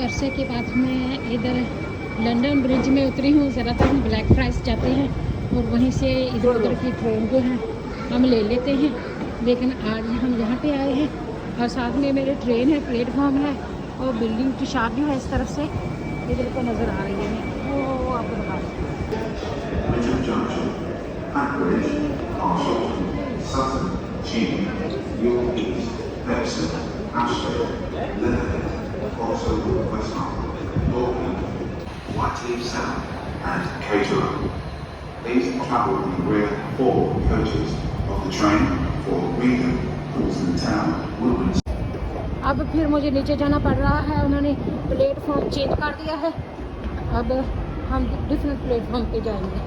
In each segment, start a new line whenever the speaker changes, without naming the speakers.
अरसे के बाद मैं इधर लंदन ब्रिज में उतरी हूँ। ज़्यादातर हम ब्लैक फ्राइज जाते हैं और वहीं से इधर उधर की ट्रेन जो है हम ले लेते हैं, लेकिन आज हम यहाँ पे आए हैं और साथ में मेरे ट्रेन है, प्लेटफॉर्म है और बिल्डिंग की शाप जो है इस तरफ से इधर को नज़र आ रही है। वो आपको बता
Whiteleaf Sound and Caterer. These travel in the rear four coaches of the train for Reading, Portsmouth Town, Woodlands.
अब फिर मुझे नीचे जाना पड़ रहा है, उन्होंने प्लेटफॉर्म चेंज कर दिया है। अब हम डिफरेंट प्लेटफॉर्म पे जाएंगे।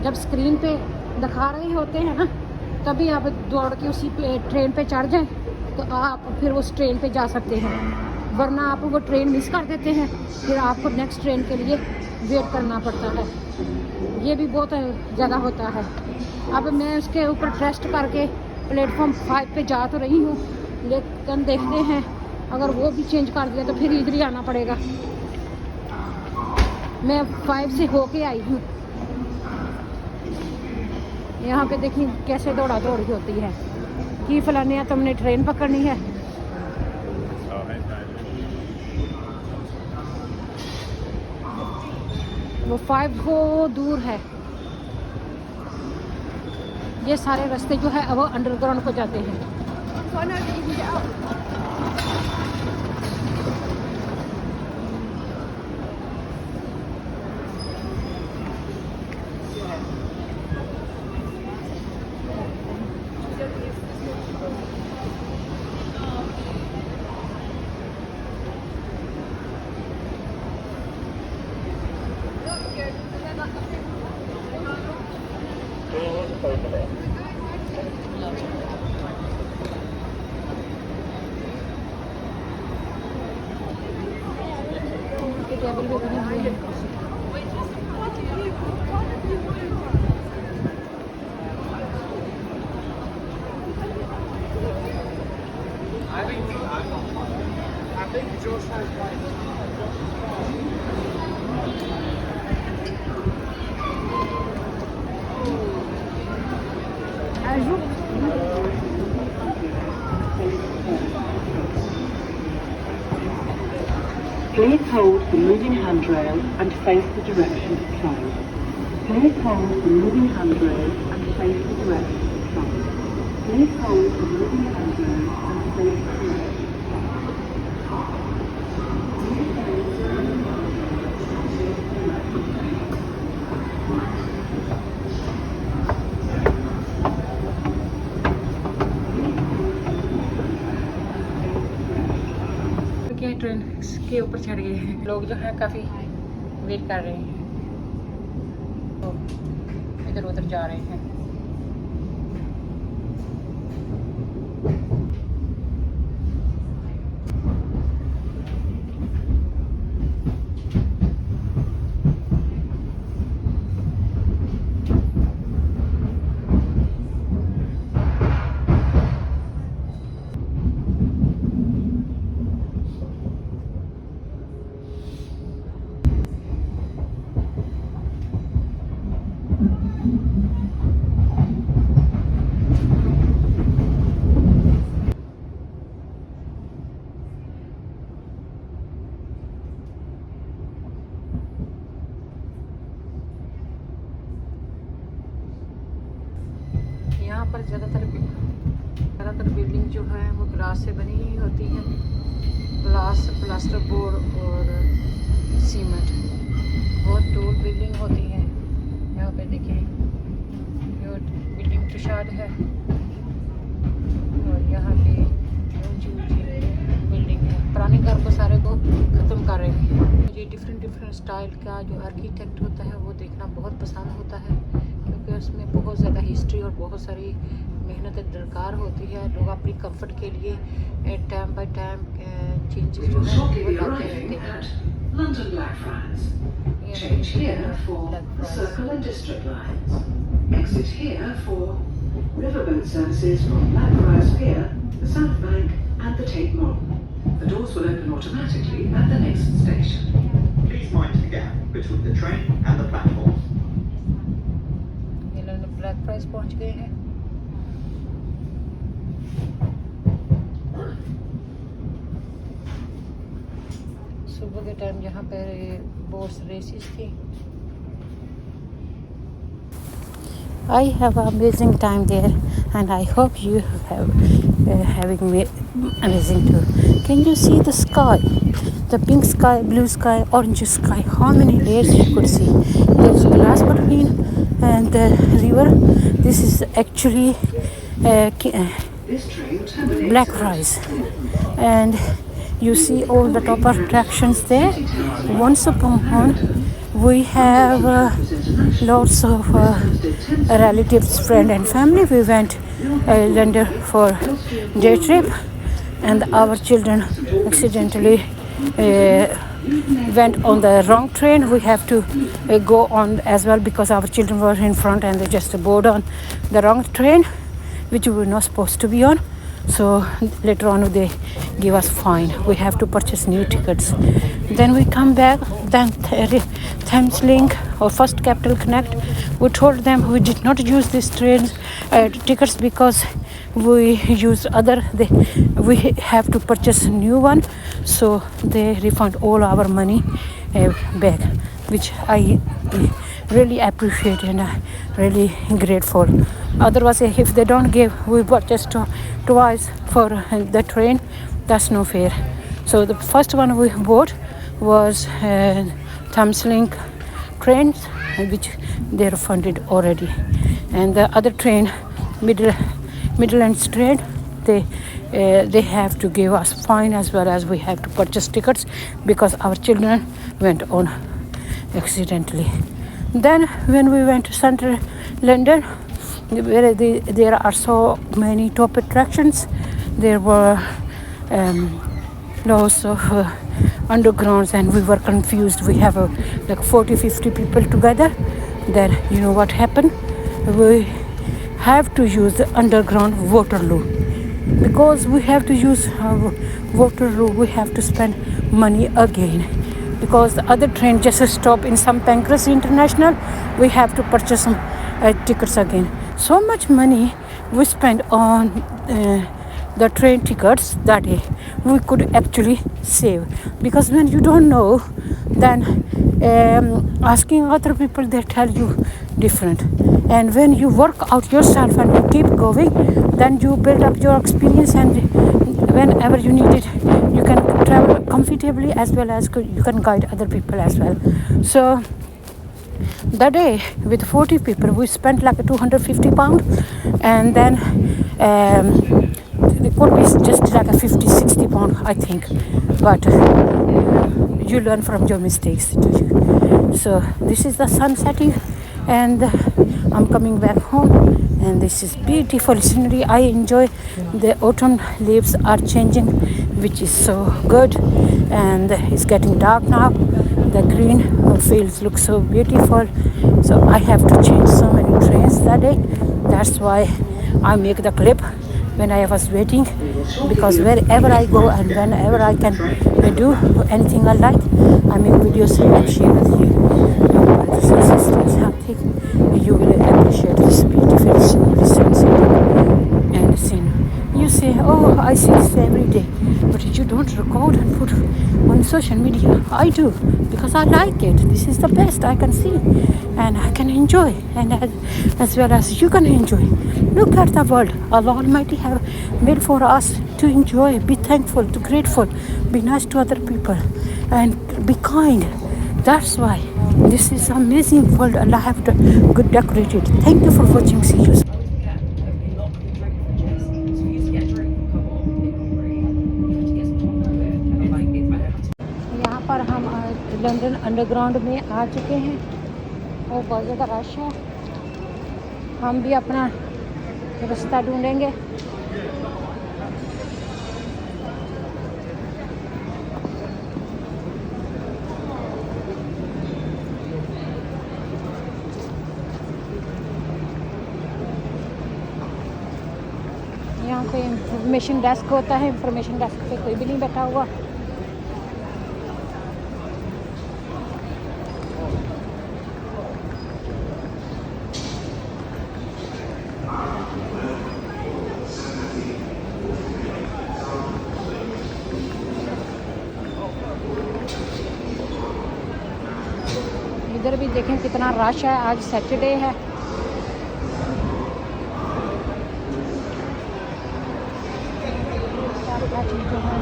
जब स्क्रीन पे दिखा रहे होते हैं ना, तभी आप दौड़ के उसी ट्रेन पे चढ़ जाएं तो आप फिर उस ट्रेन पे जा सकते हैं, वरना आप वो ट्रेन मिस कर देते हैं, फिर आपको नेक्स्ट ट्रेन के लिए वेट करना पड़ता है। ये भी बहुत ज़्यादा होता है। अब मैं उसके ऊपर ट्रस्ट करके प्लेटफॉर्म 5 पे जा तो रही हूँ, लेकिन देखते हैं अगर वो भी चेंज कर दिया तो फिर इधर ही आना पड़ेगा। मैं 5 से होके आई हूँ। यहाँ पे देखिए कैसे दौड़ा दौड़ी होती है कि फलाने तुमने ट्रेन पकड़नी है। वो 5 को दूर है। ये सारे रास्ते जो है वो अंडरग्राउंड को जाते हैं। टेबल पे बनी हुई है।
Please hold the moving handrail and face the direction of travel. Please hold the moving handrail and face the direction of travel. Please hold the moving handrail and face the direction of
train के ऊपर चढ़ गए हैं। लोग जो है काफ़ी wait कर रहे हैं, तो इधर उधर जा रहे हैं। यहाँ पर ज़्यादातर बिल्डिंग जो है वो ग्लास से बनी हुई होती है। ग्लास, प्लास्टर बोर्ड और सीमेंट, बहुत टूल बिल्डिंग होती है। यहाँ पे देखिए ये बिल्डिंग तुषार है और यहाँ पे ऊंची बिल्डिंग है। पुराने घर को सारे को ख़त्म कर रहे हैं। मुझे डिफरेंट स्टाइल का जो आर्किटेक्ट होता है वो देखना बहुत पसंद होता है, क्योंकि उसमें बहुत ज़्यादा हिस्ट्री और बहुत सारी मेहनत दरकार होती है। लोग अपनी कंफर्ट के लिए टाइम बाय टाइम चेंजेस जो है वो लाते रहते हैं।
London Blackfriars. Change here for the Circle and District lines. Exit here for riverboat services from Blackfriars Pier, the South Bank and the Tate Modern.
The doors will open automatically at the next station.
Please mind the gap between the train and the platform.
ये लोग black price पहुंच गए हैं। सुबह के time यहाँ पे boats races थी। I have an amazing time there, and I hope you have having me amazing too. Can you see the sky? The pink sky, blue sky, orange sky. How many layers you could see? There's glass between and the river. This is actually
This train terminates
Blackfriars, and you see all the top attractions there. Once upon on, we have lots of relatives, friends and family. We went London for day trip, and our children accidentally went on the wrong train. We have to go on as well because our children were in front and they just boarded on the wrong train, which we were not supposed to be on. So later on they give us fine. We have to purchase new tickets. Then we come back, then Thameslink or First Capital Connect. We told them we did not use these trains tickets because we use other. We have to purchase a new one. So they refund all our money back, which I really appreciate and really grateful. Otherwise, if they don't give, we purchase twice for the train. That's no fair. So the first one we bought was Thameslink trains, which they refunded already, and the other train, Midlands train, they have to give us fine as well as we have to purchase tickets because our children went on accidentally. Then when we went to central London, where there are so many top attractions, there were lots of undergrounds and we were confused. We have like 40-50 people together. Then you know what happened? We have to use the underground Waterloo. Because we have to use Waterloo, we have to spend money again. Because the other train just stopped in St Pancras International, we have to purchase some tickets again. So much money we spent on the train tickets that day, we could actually save. Because when you don't know, then asking other people, they tell you different. And when you work out yourself and you keep going, then you build up your experience, and whenever you need it, you can travel comfortably as well as you can guide other people as well. So that day with 40 people we spent like £250, and then it could be just like a £50-60 I think, but you learn from your mistakes, do you? So this is the sun setting and I'm coming back home, and this is beautiful scenery. I enjoy the autumn leaves are changing, which is so good, and it's getting dark now. The green fields look so beautiful. So I have to change so many trains that day. That's why I make the clip when I was waiting, because wherever I go and whenever I can do anything I like, I make videos and share with you. Brothers and sisters, I think you will appreciate this beautiful scenery, sunset and scene. You say, oh, I see this every day, but you don't record and put on social media. I do, because I like it. This is the best I can see and I can enjoy, and as well as you can enjoy. Look at the world Allah Almighty have made for us to enjoy, be thankful, to grateful, be nice to other people and be kind. That's why this is amazing world Allah have good decorated. Thank you for watching. See you. यहाँ पर हम London underground में आ चुके हैं और बहुत ज़्यादा rush है। हम भी अपना रास्ता ढूंढेंगे। यहाँ पे इंफॉर्मेशन डेस्क होता है, इंफॉर्मेशन डेस्क पे कोई भी नहीं बैठा हुआ। इधर भी देखें कितना रश है, आज सैटरडे है। क्या चीज़ें हैं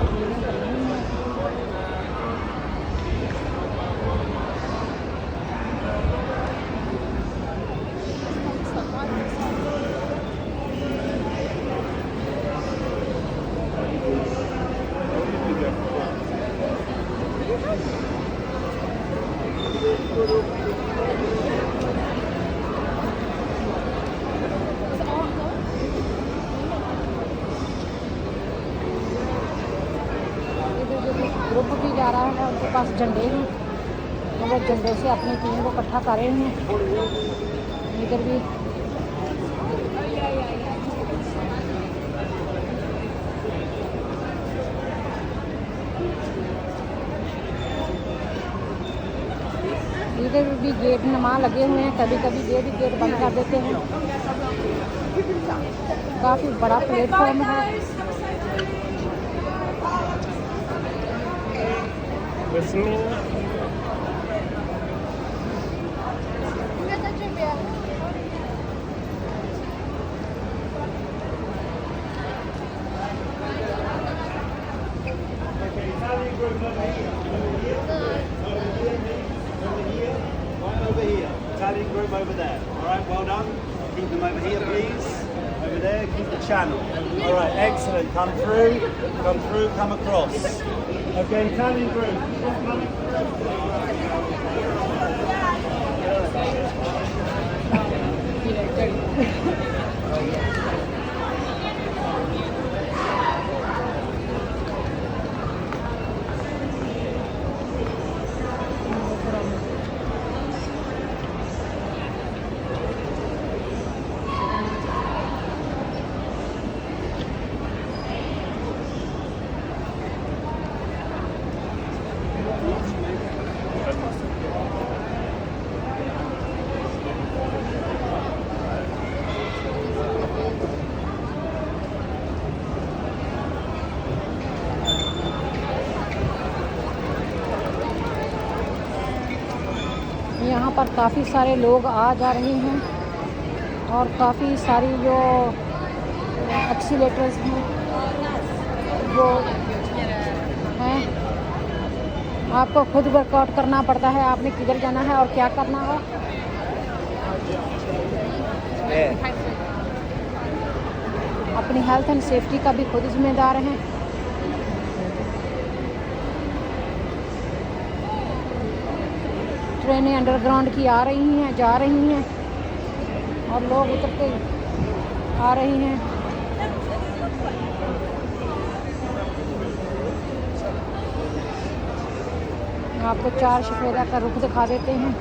ग्रुप भी जा रहा है, उनके पास झंडे हैं, वो झंडे से अपनी टीम को इकट्ठा कर रहे हैं। इधर भी गेट नमा लगे हुए हैं, कभी कभी ये भी गेट बंद कर देते हैं। काफ़ी बड़ा प्लेटफॉर्म है।
Over here, Italian group over there. All right, well done. Keep them over here, please. Over there, keep the channel. All right, excellent. Come through, come across. Okay, Italian group.
यहाँ पर काफ़ी सारे लोग आ जा रहे हैं और काफ़ी सारी जो एक्सीलेटर्स हैं वो हैं। आपको खुद वर्कआउट करना पड़ता है, आपने किधर जाना है और क्या करना है। अपनी हेल्थ एंड सेफ्टी का भी खुद जिम्मेदार हैं। ट्रेनें अंडरग्राउंड की आ रही हैं, जा रही हैं और लोग उतर के आ रहे हैं। आपको चार सफेदा का रुख दिखा देते हैं।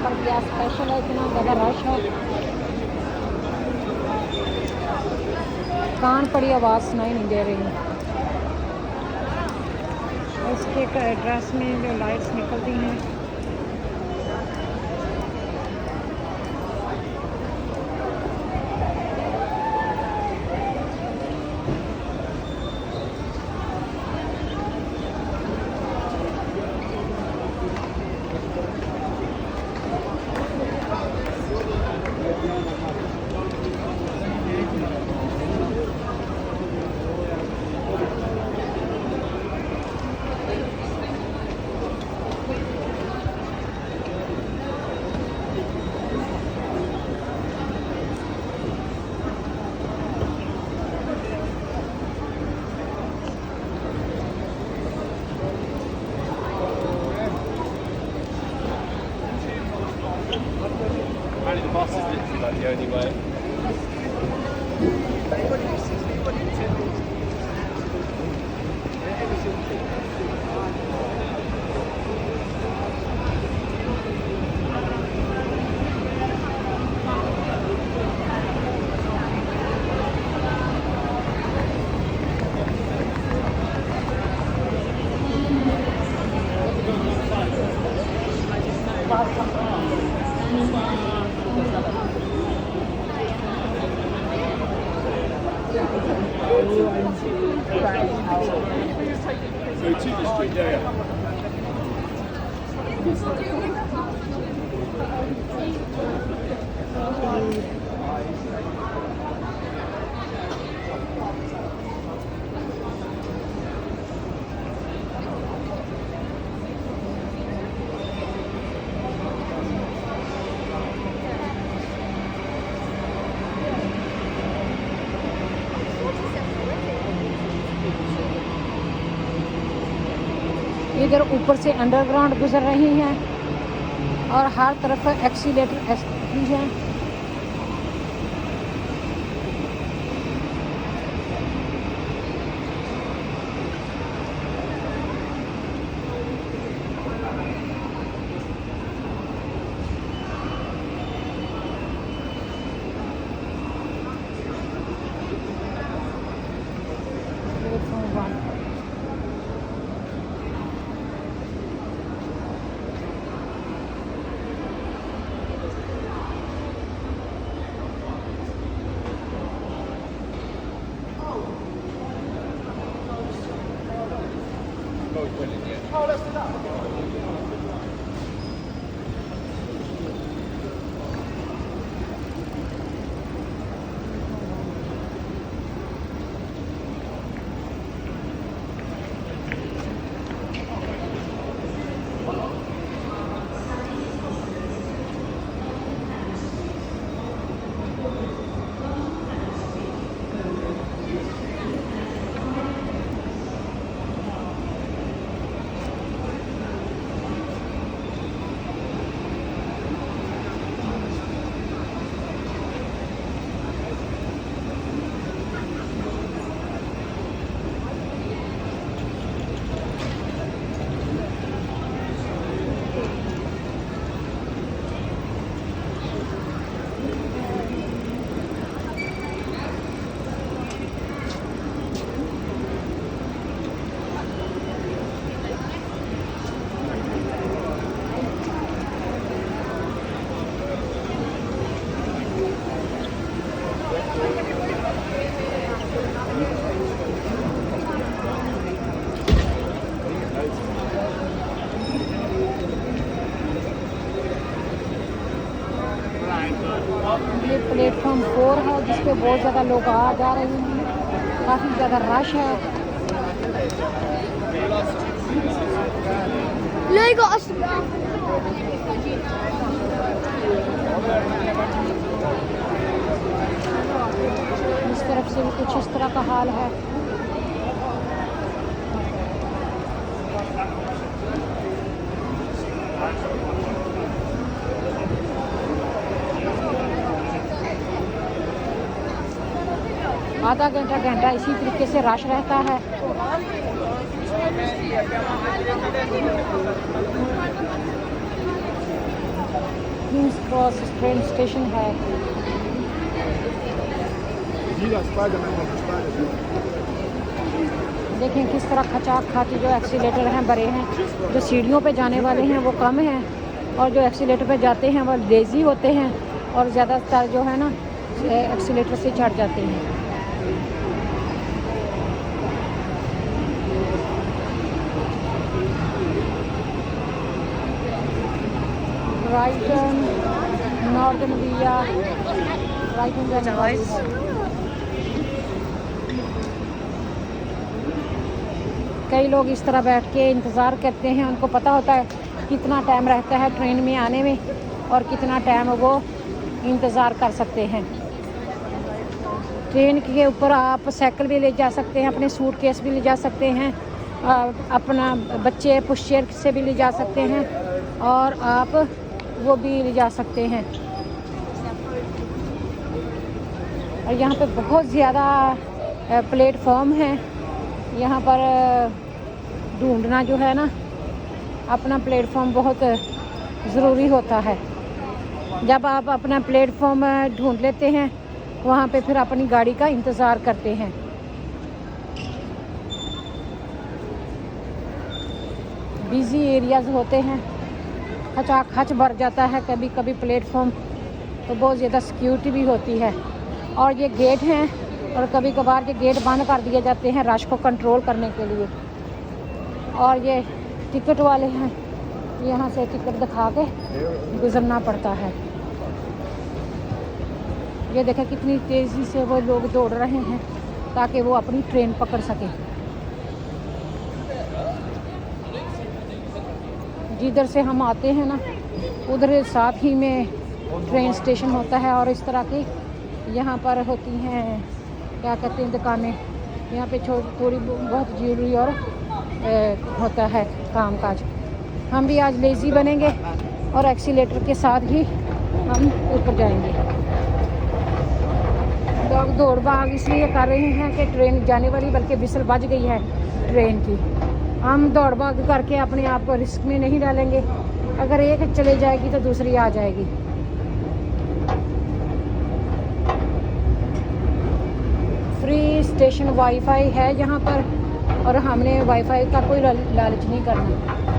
पर क्या स्पेशल है, इतना ज़्यादा रश है। कान पड़ी आवाज़ सुनाई नहीं दे रही। इसके ड्रेस में जो लाइट्स निकलती हैं,
Apparently the bus is literally like the only way. So to the street there.
इधर ऊपर से अंडरग्राउंड गुजर रही हैं और हर तरफ एक्सीलेटर भी है। ये प्लेटफॉर्म 4 है जिस पे बहुत ज़्यादा लोग आ जा रहे हैं, काफ़ी ज़्यादा रश है। इस तरफ से भी कुछ इस तरह का हाल है। आधा घंटा इसी तरीके से रश रहता है। बस ट्रेन स्टेशन है। देखें किस तरह खचाक खाती जो एक्सीलेटर हैं बड़े हैं, जो सीढ़ियों पे जाने वाले हैं वो कम हैं और जो एक्सीलेटर पे जाते हैं वो लेज़ी होते हैं और ज़्यादातर जो है ना एक्सीलेटर से चढ़ जाते हैं। Brighton, Northern Via, Brighton guys। कई लोग इस तरह बैठ के इंतज़ार करते हैं, उनको पता होता है कितना टाइम रहता है ट्रेन में आने में और कितना टाइम वो इंतज़ार कर सकते हैं। ट्रेन के ऊपर आप साइकिल भी ले जा सकते हैं, अपने सूटकेस भी ले जा सकते हैं, अपना बच्चे पुशचेयर से भी ले जा सकते हैं और आप वो भी ले जा सकते हैं। और यहाँ पे बहुत ज़्यादा प्लेटफॉर्म है। यहाँ पर ढूंढना जो है ना अपना प्लेटफॉर्म बहुत ज़रूरी होता है। जब आप अपना प्लेटफॉर्म ढूंढ लेते हैं वहाँ पे फिर अपनी गाड़ी का इंतज़ार करते हैं। बिज़ी एरियाज़ होते हैं, खचाखच भर जाता है कभी कभी प्लेटफॉर्म, तो बहुत ज़्यादा सिक्योरिटी भी होती है। और ये गेट हैं और कभी कभार ये गेट बंद कर दिए जाते हैं रश को कंट्रोल करने के लिए। और ये टिकट वाले हैं, यहाँ से टिकट दिखा के गुजरना पड़ता है। ये देखें कितनी तेज़ी से वो लोग दौड़ रहे हैं ताकि वो अपनी ट्रेन पकड़ सकें। जिधर से हम आते हैं ना उधर साथ ही में ट्रेन स्टेशन होता है और इस तरह की यहाँ पर होती हैं क्या कहते हैं दुकानें। यहाँ पे थोड़ी बहुत ज्वेलरी और होता है कामकाज। हम भी आज लेज़ी बनेंगे और एक्सीलेटर के साथ ही हम ऊपर जाएंगे। लोग दौड़ भाग इसलिए कर रहे हैं कि ट्रेन जाने वाली, बल्कि बिसल बज गई है ट्रेन की। हम दौड़ भाग करके अपने आप को रिस्क में नहीं डालेंगे। अगर एक चले जाएगी तो दूसरी आ जाएगी। फ्री स्टेशन वाईफाई है यहाँ पर और हमने वाईफाई का कोई लालच नहीं करना।